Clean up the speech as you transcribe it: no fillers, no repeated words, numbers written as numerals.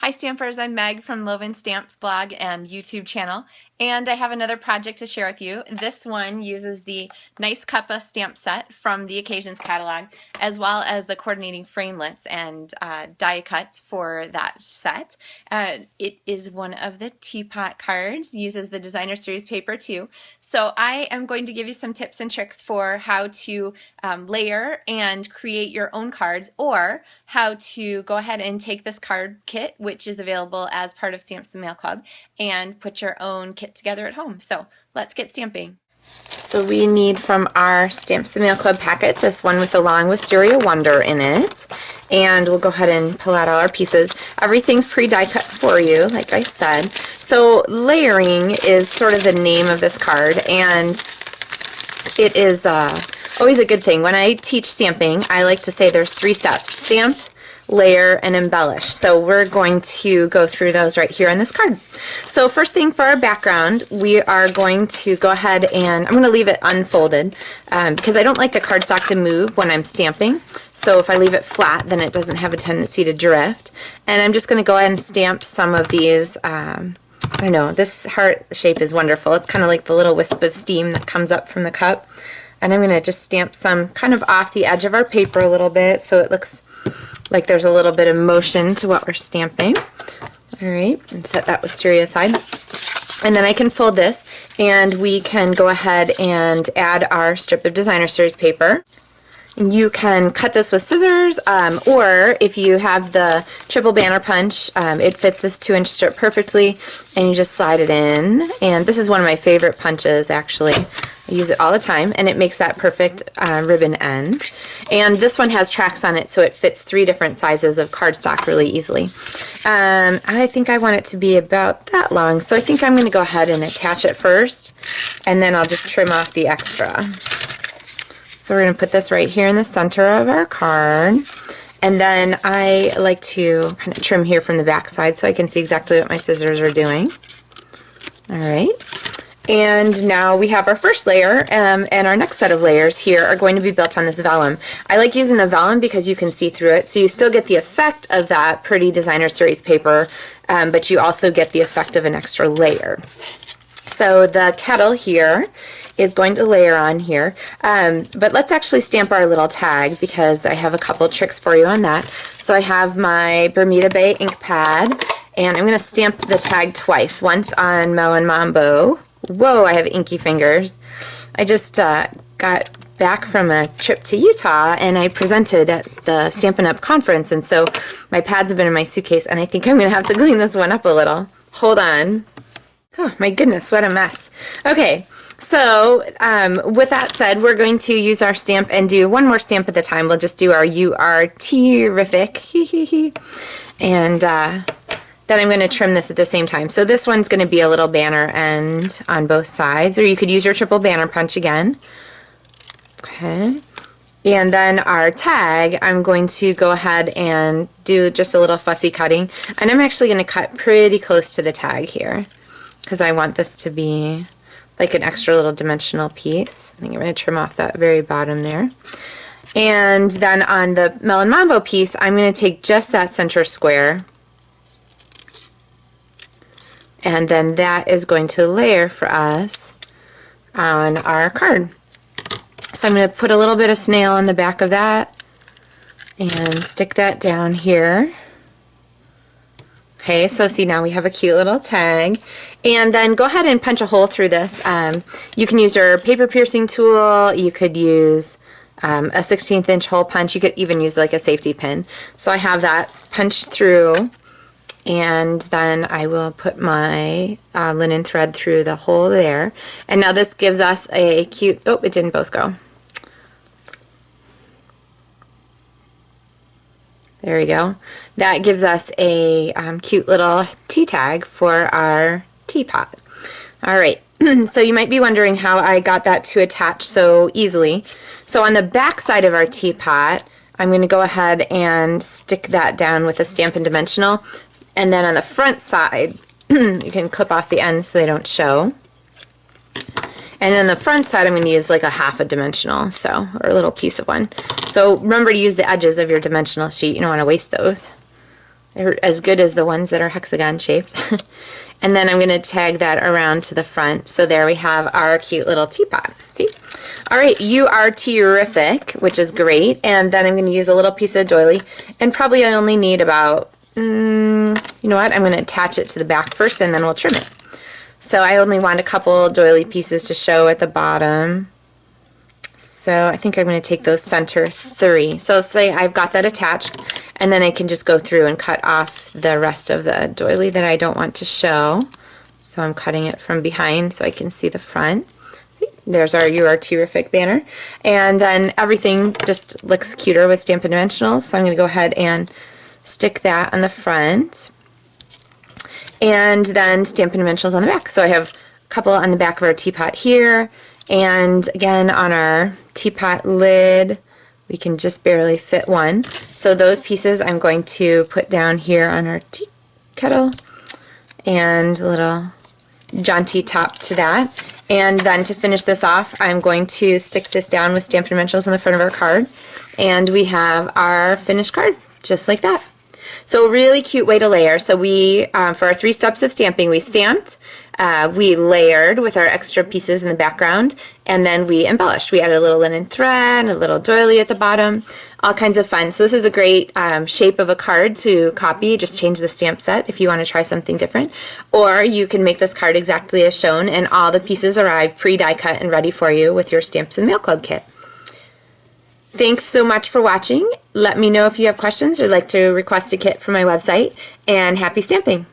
Hi Stampers, I'm Meg from Loven Stamps blog and YouTube channel, and I have another project to share with you. This one uses the Nice Cuppa stamp set from the Occasions catalog, as well as the coordinating framelits and die cuts for that set. It is one of the teapot cards, uses the designer series paper too. So I am going to give you some tips and tricks for how to layer and create your own cards, or how to go ahead and take this card kit, which is available as part of Stamps the Mail Club, and put your own kit together at home. So let's get stamping. So we need from our Stamps the Mail Club packet this one with the long Wisteria Wonder in it, and we'll go ahead and pull out all our pieces. Everything's pre-die cut for you, like I said. So layering is sort of the name of this card, and it is always a good thing. When I teach stamping, I like to say there's 3 steps: stamp, layer, and embellish. So we're going to go through those right here on this card. So first thing for our background, we are going to go ahead and I'm going to leave it unfolded because I don't like the cardstock to move when I'm stamping. So if I leave it flat, then it doesn't have a tendency to drift. And I'm just going to go ahead and stamp some of these. I don't know, this heart shape is wonderful. It's kind of like the little wisp of steam that comes up from the cup. And I'm going to just stamp some kind of off the edge of our paper a little bit so it looks like there's a little bit of motion to what we're stamping. Alright, and set that wisteria aside. And then I can fold this and we can go ahead and add our strip of designer series paper. You can cut this with scissors, or if you have the triple banner punch, it fits this 2-inch strip perfectly, and you just slide it in. And this is one of my favorite punches, actually. I use it all the time, and it makes that perfect ribbon end. And this one has tracks on it, so it fits 3 different sizes of cardstock really easily. I think I want it to be about that long, so I think I'm going to go ahead and attach it first, and then I'll just trim off the extra. So we're going to put this right here in the center of our card, and then I like to kind of trim here from the back side so I can see exactly what my scissors are doing. Alright, and now we have our first layer, and our next set of layers here are going to be built on this vellum. I like using the vellum because you can see through it, so you still get the effect of that pretty designer series paper, but you also get the effect of an extra layer. So the kettle here is going to layer on here, but let's actually stamp our little tag because I have a couple tricks for you on that. So I have my Bermuda Bay ink pad, and I'm going to stamp the tag twice, once on Melon Mambo. Whoa, I have inky fingers. I just got back from a trip to Utah and I presented at the Stampin' Up conference, and so my pads have been in my suitcase, and I think I'm going to have to clean this one up a little. Hold on. Oh my goodness, what a mess. Okay, so with that said, we're going to use our stamp and do one more stamp at the time. We'll just do our You Are Terrific, and then I'm going to trim this at the same time. So this one's going to be a little banner end on both sides, or you could use your triple banner punch again. Okay, and then our tag, I'm going to go ahead and do just a little fussy cutting, and I'm actually going to cut pretty close to the tag here, because I want this to be like an extra little dimensional piece. I think I'm going to trim off that very bottom there. And then on the Melon Mambo piece, I'm going to take just that center square, and then that is going to layer for us on our card. So I'm going to put a little bit of snail on the back of that and stick that down here. Okay, so see, now we have a cute little tag, and then go ahead and punch a hole through this. You can use your paper piercing tool, you could use a 16th inch hole punch, you could even use like a safety pin. So I have that punched through, and then I will put my linen thread through the hole there. And now this gives us a cute, oh, it didn't both go. There we go. That gives us a cute little tea tag for our teapot. Alright, so you might be wondering how I got that to attach so easily. So on the back side of our teapot, I'm going to go ahead and stick that down with a Stampin' Dimensional. And then on the front side, you can clip off the ends so they don't show. And then the front side, I'm going to use like a half a dimensional, so, or a little piece of one. So remember to use the edges of your dimensional sheet. You don't want to waste those. They're as good as the ones that are hexagon shaped. And then I'm going to tag that around to the front. So there we have our cute little teapot. See? All right, you are terrific, which is great. And then I'm going to use a little piece of doily. And probably I only need about, you know what, I'm going to attach it to the back first and then we'll trim it. So I only want a couple doily pieces to show at the bottom. So I think I'm going to take those center 3. So say I've got that attached, and then I can just go through and cut off the rest of the doily that I don't want to show. So I'm cutting it from behind so I can see the front. See? There's our You Are Terrific banner. And then everything just looks cuter with Stampin' Dimensionals. So I'm going to go ahead and stick that on the front. And then Stampin' Dimensionals on the back. So I have a couple on the back of our teapot here. And again, on our teapot lid, we can just barely fit one. So those pieces I'm going to put down here on our tea kettle, and a little jaunty top to that. And then to finish this off, I'm going to stick this down with Stampin' Dimensionals on the front of our card. And we have our finished card, just like that. So a really cute way to layer. So we, for our 3 steps of stamping, we stamped, we layered with our extra pieces in the background, and then we embellished. We added a little linen thread, a little doily at the bottom, all kinds of fun. So this is a great shape of a card to copy. Just change the stamp set if you want to try something different. Or you can make this card exactly as shown, and all the pieces arrive pre-die cut and ready for you with your Stamps in the Mail Club kit. Thanks so much for watching. Let me know if you have questions or like to request a kit from my website, and happy stamping!